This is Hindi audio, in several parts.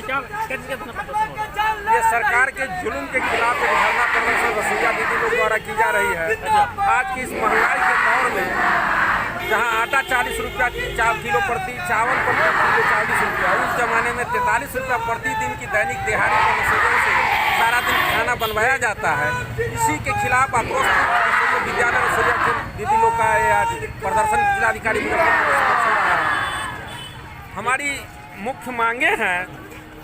क्या कैसे प्रदर्शन हो रहा है? ये सरकार के जुल्म के खिलाफ एक धरना प्रदर्शन रसोईया दीदी लोग द्वारा की जा रही है। आज की इस महंगाई के दौर में जहां आटा 40 रुपया किलो प्रति, चावल प्रति किलो 40 रुपया, उस जमाने में 43 रुपया प्रतिदिन की दैनिक दिहाड़ी के मसूदों से सारा दिन खाना बनवाया जाता है। इसी के खिलाफ आक्रोश विद्यालय रसोईया दीदी लोग का आज प्रदर्शन जिलाधिकारी हमारी मुख्य मांगे हैं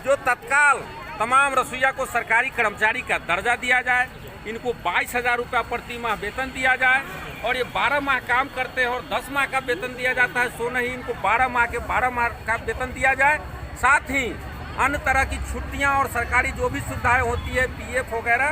जो तत्काल तमाम रसोईया को सरकारी कर्मचारी का दर्जा दिया जाए, इनको 22,000 रुपया प्रति माह वेतन दिया जाए और ये 12 माह काम करते हैं और 10 माह का वेतन दिया जाता है, सो नहीं इनको 12 माह का वेतन दिया जाए। साथ ही अन्य तरह की छुट्टियां और सरकारी जो भी सुविधाएं होती है, पीएफ वगैरह,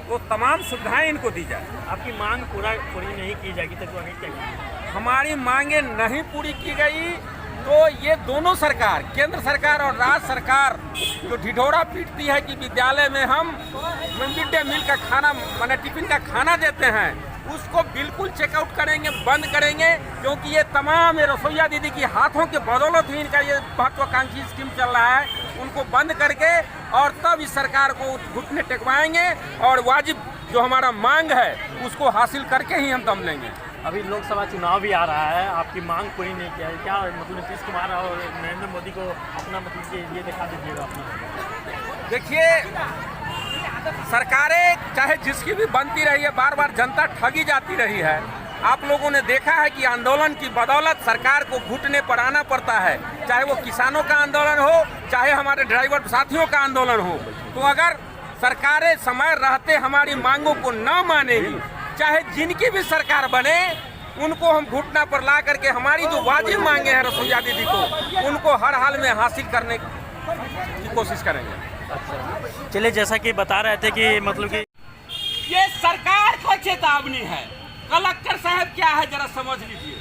वो तमाम सुविधाएं इनको दी जाए। आपकी मांग पूरी नहीं की जाएगी तो आगे क्या? हमारी मांगे नहीं पूरी की गई तो ये दोनों सरकार, केंद्र सरकार और राज्य सरकार जो ढिढोरा पीटती है कि विद्यालय में हम मिड डे मील का खाना माने टिफिन का खाना देते हैं, उसको बिल्कुल चेकआउट करेंगे, बंद करेंगे। क्योंकि ये तमाम ये रसोईया दीदी की हाथों के बदौलत ही इनका ये महत्वाकांक्षी स्कीम चल रहा है, उनको बंद करके और तब इस सरकार को घुटने टेकवाएंगे और वाजिब जो हमारा मांग है उसको हासिल करके ही हम दम लेंगे। अभी लोकसभा चुनाव भी आ रहा है, आपकी मांग पूरी नहीं किया है, क्या मतलब नीतीश कुमार और नरेंद्र मोदी को अपना मतलब ये दिखा दीजिएगा अपना? देखिए, सरकारें चाहे जिसकी भी बनती रही है, बार बार जनता ठगी जाती रही है। आप लोगों ने देखा है कि आंदोलन की बदौलत सरकार को घुटने पर आना पड़ता है, चाहे वो किसानों का आंदोलन हो, चाहे हमारे ड्राइवर साथियों का आंदोलन हो। तो अगर सरकारें समय रहते हमारी मांगों को न मानेगी, चाहे जिनकी भी सरकार बने, उनको हम घुटना पर ला करके हमारी जो वाजिब मांगे हैं रसोईया दीदी को, उनको हर हाल में हासिल करने की कोशिश करेंगे। अच्छा, चलिए, जैसा कि बता रहे थे कि मतलब कि ये सरकार को चेतावनी है। कलेक्टर साहब क्या है जरा समझ लीजिए।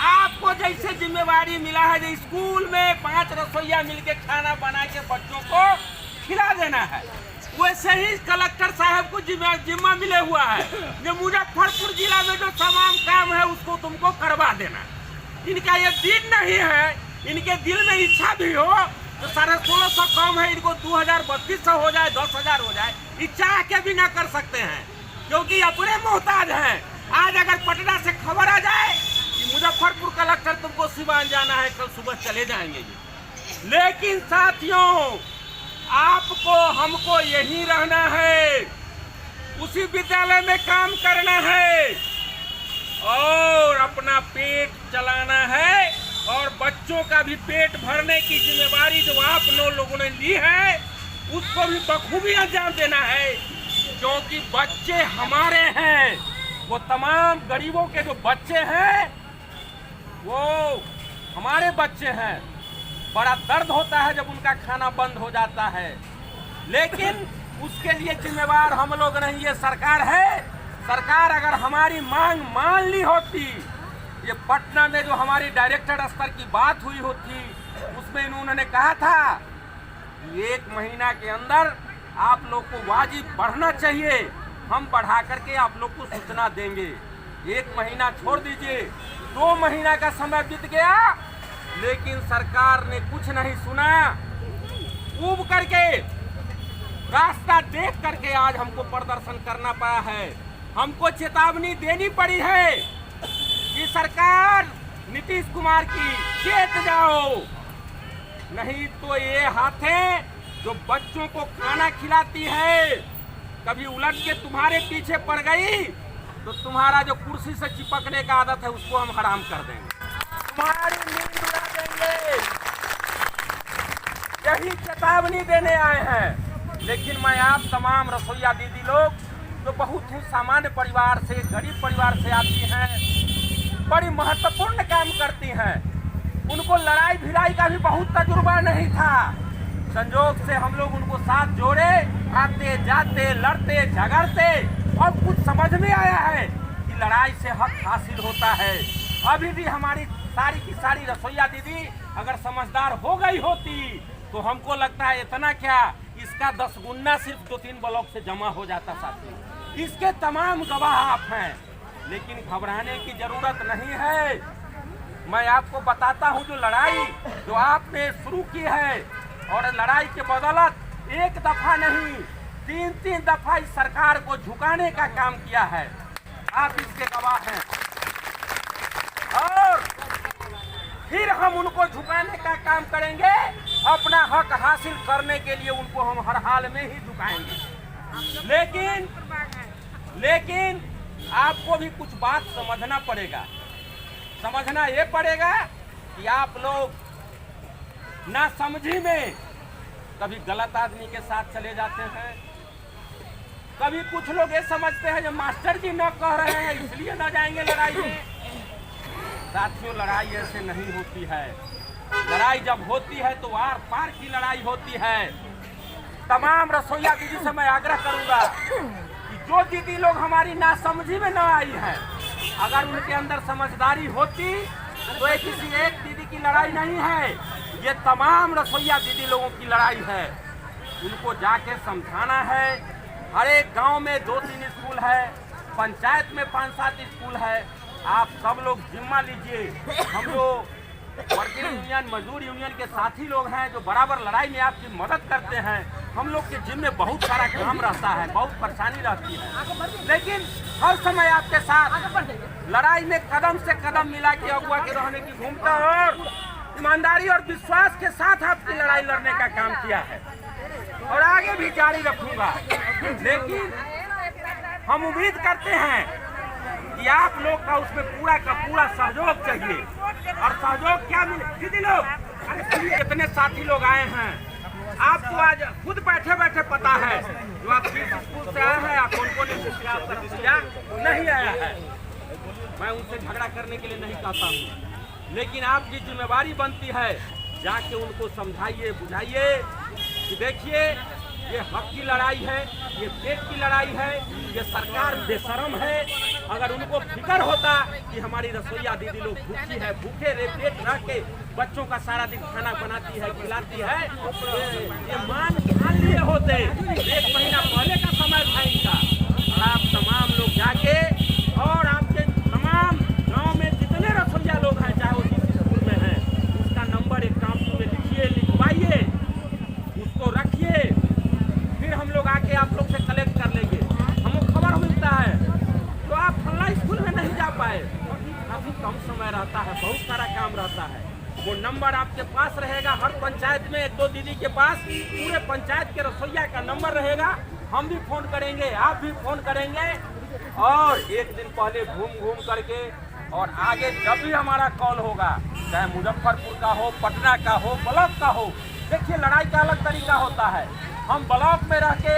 आपको जैसे जिम्मेवारी मिला है जो स्कूल में 5 रसोईया मिलके खाना बना के बच्चों को खिला देना है, वैसे ही कलेक्टर साहब को जिम्मा मिले हुआ है जो मुजफ्फरपुर जिला में जो तमाम काम है उसको तुमको करवा देना। इनका ये दिन नहीं है, इनके दिल में इच्छा भी हो तो 1650 कम है, इनको 2032 हो जाए, 10,000 हो जाए, इच्छा के भी ना कर सकते हैं क्योंकि अपने मोहताज हैं। आज अगर पटना से खबर आ जाए कि मुजफ्फरपुर कलेक्टर तुमको सिवान जाना है, कल सुबह चले जाएंगे। लेकिन साथियों, आपको हमको यही रहना है, उसी विद्यालय में काम करना है और अपना पेट चलाना है और बच्चों का भी पेट भरने की जिम्मेवारी जो आप लोगों ने ली है उसको भी बखूबी अंजाम देना है। क्योंकि बच्चे हमारे हैं, वो तमाम गरीबों के जो बच्चे हैं वो हमारे बच्चे हैं। बड़ा दर्द होता है जब उनका खाना बंद हो जाता है, लेकिन उसके लिए जिम्मेवार हम लोग नहीं, ये सरकार है। सरकार अगर हमारी मांग मान ली होती, ये पटना में जो हमारी डायरेक्टर स्तर की बात हुई होती, उसमें इन्होंने कहा था कि 1 महीना के अंदर आप लोग को वाजिब बढ़ना चाहिए, हम बढ़ा करके आप लोग को सूचना देंगे। 1 महीना छोड़ दीजिए, 2 महीना का समय बीत गया, लेकिन सरकार ने कुछ नहीं सुना। ऊब करके, रास्ता देख करके आज हमको प्रदर्शन करना पड़ा है। हमको चेतावनी देनी पड़ी है कि सरकार नीतीश कुमार की चेत जाओ, नहीं तो ये हाथें जो बच्चों को खाना खिलाती है कभी उलट के तुम्हारे पीछे पड़ गई तो तुम्हारा जो कुर्सी से चिपकने का आदत है उसको हम हराम कर देंगे, तुम्हारी नींद उड़ा देंगे। यही चेतावनी देने आए हैं। लेकिन मैं आप तमाम रसोईया दीदी लोग जो बहुत ही सामान्य परिवार से, गरीब परिवार से आती हैं, बड़ी महत्वपूर्ण काम करती हैं, उनको लड़ाई भिड़ाई का भी बहुत तजुर्बा नहीं था। संजोग से हम लोग उनको साथ जोड़े, आते जाते लड़ते झगड़ते, और कुछ समझ में आया है कि लड़ाई से हक हासिल होता है। अभी भी हमारी सारी की सारी रसोईया दीदी अगर समझदार हो गई होती तो हमको लगता है इतना क्या, इसका 10 गुना सिर्फ 2-3 ब्लॉक से जमा हो जाता साथी। इसके तमाम गवाह आप हैं, लेकिन घबराने की जरूरत नहीं है। मैं आपको बताता हूं जो लड़ाई जो आपने शुरू की है और लड़ाई के बदौलत एक दफा नहीं 3-3 दफा इस सरकार को झुकाने का काम किया है। आप इसके गवाह हैं। और फिर हम उनको झुकाने का काम करेंगे। अपना हक हासिल करने के लिए उनको हम हर हाल में ही झुकाएंगे। लेकिन आपको भी कुछ बात समझना पड़ेगा। समझना ये पड़ेगा कि आप लोग ना समझी में कभी गलत आदमी के साथ चले जाते हैं। कभी कुछ लोग ये समझते हैं जो मास्टर जी न कह रहे हैं इसलिए न जाएंगे लड़ाई में। साथियों, लड़ाई ऐसे नहीं होती है। लड़ाई जब होती है तो आर पार की लड़ाई होती है। तमाम रसोईया दीदी से मैं आग्रह करूंगा कि जो दीदी लोग हमारी नासमझी में न आई है, अगर उनके अंदर समझदारी होती तो ये किसी एक दीदी की लड़ाई नहीं है, ये तमाम रसोईया दीदी लोगों की लड़ाई है। उनको जाके समझाना है। हर एक गांव में 2-3 स्कूल है, पंचायत में 5-7 स्कूल है। आप सब लोग जिम्मा लीजिए। हम लोग वर्किंग यूनियन, मजदूर यूनियन के साथी लोग हैं जो बराबर लड़ाई में आपकी मदद करते हैं। हम लोग के जिम्मे बहुत सारा काम रहता है, बहुत परेशानी रहती है, लेकिन हर समय आपके साथ लड़ाई में कदम से कदम मिला के अगुआ के रहने की भूमिका और ईमानदारी और विश्वास के साथ आपकी लड़ाई लड़ने का काम किया है और आगे भी जारी रखूंगा। लेकिन हम उम्मीद करते हैं कि आप लोग का उसमें पूरा का पूरा सहयोग चाहिए। और सहयोग क्या मिले दीदी लोग, इतने साथी लोग आए हैं, आपको आज खुद बैठे बैठे पता है जो आप किस स्कूल से आए हैं या कौन कौन नहीं आया है। मैं उनसे झगड़ा करने के लिए नहीं कहता हूँ, लेकिन आपकी जिम्मेवारी बनती है जाके उनको समझाइए, बुझाइए कि देखिए ये हक की लड़ाई है, ये पेट की लड़ाई है, ये सरकार बेशरम है। अगर उनको फिक्र होता कि हमारी रसोईया दीदी लोग भूखी है, भूखे रे पेट रह के बच्चों का सारा दिन खाना बनाती है, खिलाती है, ये मान लिए होते 1 महीना पहले का समय था इनका। और आप तमाम लोग जाके और आपके तमाम गाँव में जितने रसोईया लोग हैं, चाहे वो जिस स्कूल में है, उसका नंबर एक कापी में लिखिए, लिखवाइए, उसको रखिए। फिर हम लोग आके आप लोग से कलेक्ट कर लेंगे। हमको खबर मिलता है तो आप फल्ला स्कूल में नहीं जा पाए, काफी कम समय रहता है, बहुत सारा काम रहता है। वो नंबर आपके पास रहेगा। हर पंचायत में 1-2 दीदी के पास पूरे पंचायत के रसोईया का नंबर रहेगा। हम भी फोन करेंगे, आप भी फोन करेंगे और एक दिन पहले घूम करके और आगे जब भी हमारा कॉल होगा, चाहे मुजफ्फरपुर का हो, पटना का हो, ब्लॉक का हो। देखिए लड़ाई का अलग तरीका होता है। हम ब्लॉक में रह के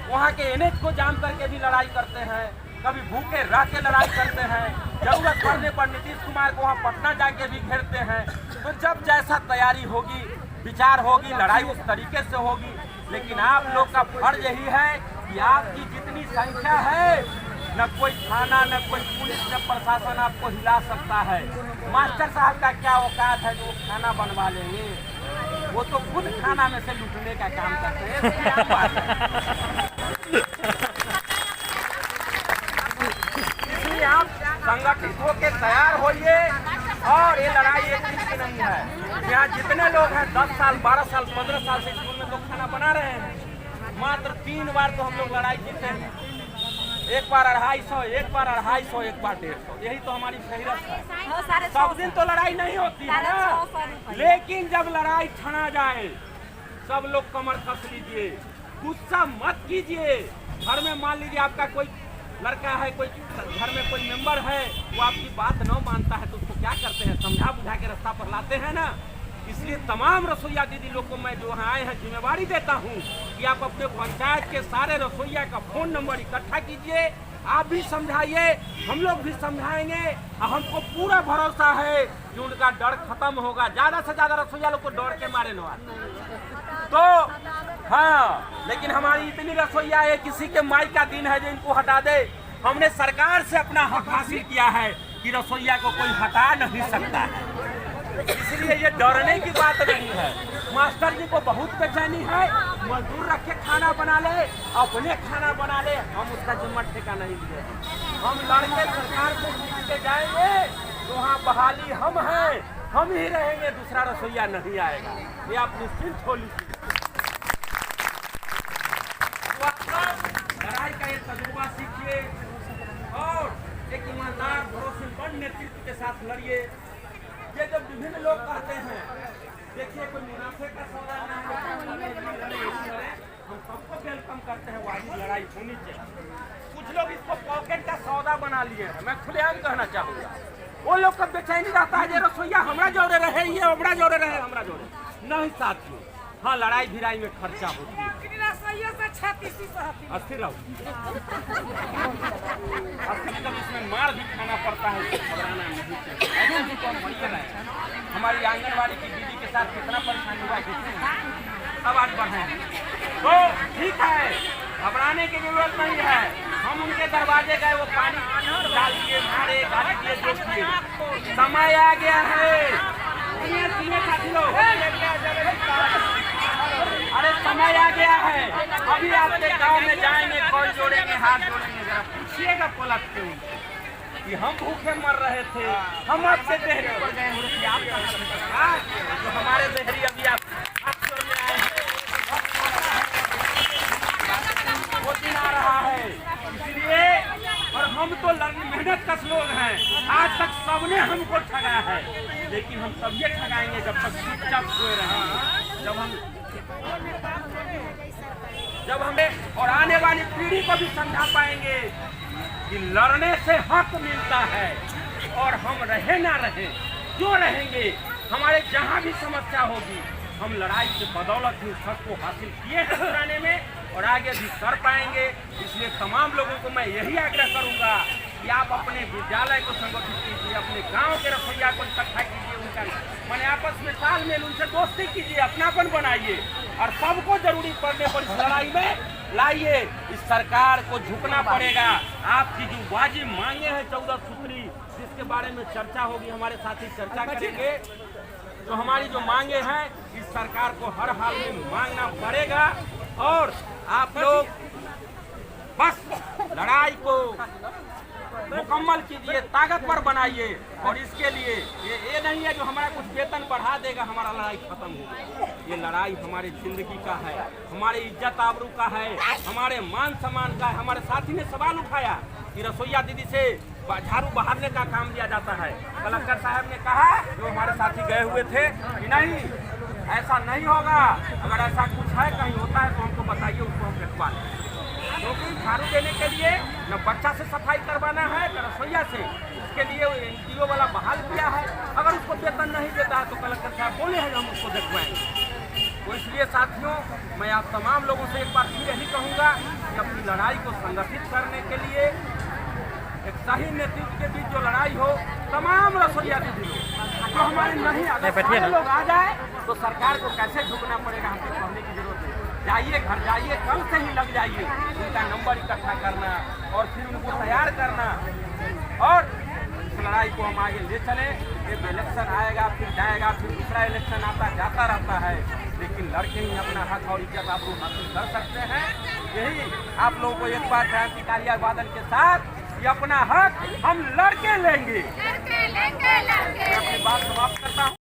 वहाँ के एनएच को जाम करके भी लड़ाई करते हैं, कभी भूखे रह के लड़ाई करते हैं, जरूरत पड़ने पर नीतीश कुमार को वहाँ पटना जाके भी घेरते हैं। तो जब जैसा तैयारी होगी, विचार होगी, लड़ाई उस तरीके से होगी। लेकिन आप लोग का फर्ज यही है कि आपकी जितनी संख्या है, न कोई थाना, न कोई पुलिस, न प्रशासन आपको हिला सकता है। मास्टर साहब का क्या औकात है जो खाना बनवा लेंगे? वो तो खुद खाना में से लूटने का काम करते हैं। इसलिए आप संगठित होकर तैयार होइए। और ये लड़ाई एक दिन की नहीं है। यहाँ जितने लोग हैं 10 साल, 12 साल, 15 साल से स्कूल में लोग खाना बना रहे हैं। मात्र 3 बार तो हम लोग लड़ाई जीते हैं। एक बार 250, एक बार 250, एक बार 150। यही तो हमारी फहरिस्त है। सब दिन तो लड़ाई नहीं होती है ना, लेकिन जब लड़ाई छना जाए सब लोग कमर कस लीजिए, गुस्सा मत कीजिए। घर में मान लीजिए आपका कोई लड़का है, कोई घर में कोई मेंबर है, वो आपकी बात न मानता है तो उसको क्या करते हैं, समझा बुझा के रास्ता पर लाते हैं ना। इसलिए तमाम रसोईया दीदी लोग को मैं जो यहाँ आए हैं जिम्मेवारी देता हूँ कि आप अपने पंचायत के सारे रसोईया का फोन नंबर इकट्ठा कीजिए, आप भी समझाइए, हम लोग भी समझाएंगे। और हमको पूरा भरोसा है कि उनका डर खत्म होगा। ज़्यादा से ज़्यादा रसोईया लोग को डर के मारे न तो हाँ, लेकिन हमारी इतनी रसोईया है, किसी के माई का दिन है जो इनको हटा दे। हमने सरकार से अपना हक हासिल किया है कि रसोईया को कोई हटा नहीं सकता है। इसलिए ये डरने की बात नहीं है। मास्टर जी को बहुत बेचैनी है, मजदूर रख के खाना बना ले, अपने खाना बना ले, हम उसका जिम्मा ठेका नहीं लिए। हम लड़के सरकार को जीत के जाएंगे तो वहाँ बहाली हम हैं। हम ही रहेंगे, दूसरा रसोईया नहीं आएगा। ये आप निश्चिंत हो लीजिए। तो आप सब लड़ाई का एक तजुर्बा सीखिए और एक ईमानदार भरोसेमंद नेतृत्व के साथ लड़िए। ये जब विभिन्न लोग कहते हैं, देखिए कोई मुनाफे का सौदा ना है, हम सबको वेलकम करते हैं, वाजिब लड़ाई होनी चाहिए। कुछ लोग इसको पॉकेट का सौदा बना लिए हैं। मैं खुलेआम कहना चाहूँगा, वो लोग का बेचैनी रहता है, ये रसोईया हमरा जोड़े रहे, ये हमरा जोड़े रहे, हमरा जोड़े नहीं। साथियों, हाँ लड़ाई भिड़ाई में खर्चा होती है, अस्थिर रहो, अस्थिर जब इसमें मार भी खाना पड़ता है, इसको घबराना नहीं चाहिए। ऐसे भी तो हम बढ़िया रहे। हमारी आंगनबाड़ी की दीदी के साथ कितना परेशानी हुआ, कितने अब आज बढ़े, तो ठीक है, घबराने की जरूरत नहीं है। हम उनके दरवाजे गए, वो पानी डाल दिए, मारे गाली दिए, जो किए। समय आ गया है, अरे समय आ गया है। अभी आपके गांव में जाएंगे, कोई जोड़ेंगे, हाथ जोड़ेंगे, जरा पूछिएगा पलट के कि हम भूखे मर रहे थे, हम आपसे देहरी पड़ गए हैं, आप जो हमारे देहरी अभी आप जोड़ने आए हैं, वो दिन आ रहा है। इसलिए और हम तो मेहनत कश लोग हैं, आज तक सबने हमको ठगा है, लेकिन हम सब ये ठगाएंगे जब तक चुपचाप सोए रहेंगे। जब हमें और आने वाली पीढ़ी को भी समझा पाएंगे कि लड़ने से हक मिलता है, और हम रहे ना रहे, जो रहेंगे, हमारे जहाँ भी समस्या होगी, हम लड़ाई के बदौलत ही उस हक को हासिल किए हैं पुराने में, और आगे भी कर पाएंगे। इसलिए तमाम लोगों को मैं यही आग्रह करूंगा कि आप अपने विद्यालय को संगठित कीजिए, अपने गांव के रसोईया को इकट्ठा कीजिए, उनका मैंने आपस में तालमेल, उनसे दोस्ती कीजिए, अपनापन बनाइए, और सबको जरूरी पड़ने पर इस लड़ाई में लाइए। इस सरकार को झुकना पड़ेगा। आपकी जो वाजिब मांगे हैं 14 सूत्री, जिसके बारे में चर्चा होगी, हमारे साथी चर्चा करेंगे। तो हमारी जो मांगे हैं, इस सरकार को हर हाल में मांगना पड़ेगा, और आप लोग बस लड़ाई को मुकम्मल कीजिए, ताकतवर बनाइए। और इसके लिए ये नहीं है जो हमारा कुछ वेतन बढ़ा देगा हमारा लड़ाई खत्म हो। ये लड़ाई हमारी जिंदगी का है, हमारे इज्जत आबरू का है, हमारे मान सम्मान का है। हमारे साथी ने सवाल उठाया कि रसोईया दीदी से झाड़ू बहारने का काम दिया जाता है। कलेक्टर साहब ने कहा, जो हमारे साथी गए हुए थे, कि नहीं, ऐसा नहीं होगा। अगर ऐसा कुछ है, कहीं होता है तो हमको बताइए, उसको हम रखवा लें। क्योंकि झाड़ू देने के लिए न बच्चा से सफाई करवाना है, न रसोईया से। उसके लिए NGO वाला बहाल किया है। अगर उसको वेतन नहीं देता है तो कलेक्टर साहब बोले हैं हम उसको देखवाएंगे। तो इसलिए साथियों, मैं आप तमाम लोगों से एक बार फिर यही कहूँगा कि अपनी लड़ाई को संगठित करने के लिए एक सही नेतृत्व के बीच जो लड़ाई हो, तमाम रसोईया दीदी लोग जो हमारे नहीं, अगर लोग आ जाए तो सरकार को कैसे झुकना पड़ेगा, हमको कहने की जरूरत है। जाइए, घर जाइए, कल से ही लग जाइए, उनका नंबर इकट्ठा करना और फिर उनको तैयार करना, और इस लड़ाई को हम आगे ले चले। एक इलेक्शन आएगा, फिर जाएगा, फिर दूसरा इलेक्शन आता जाता रहता है, लेकिन लड़के ही अपना हक और इज्जत आबरू हासिल कर सकते हैं। यही आप लोगों को एक बार क्रांतिकारी अभिवादन के साथ, ये अपना हक हम लड़के लेंगे। मैं अपनी बात समाप्त करता हूँ।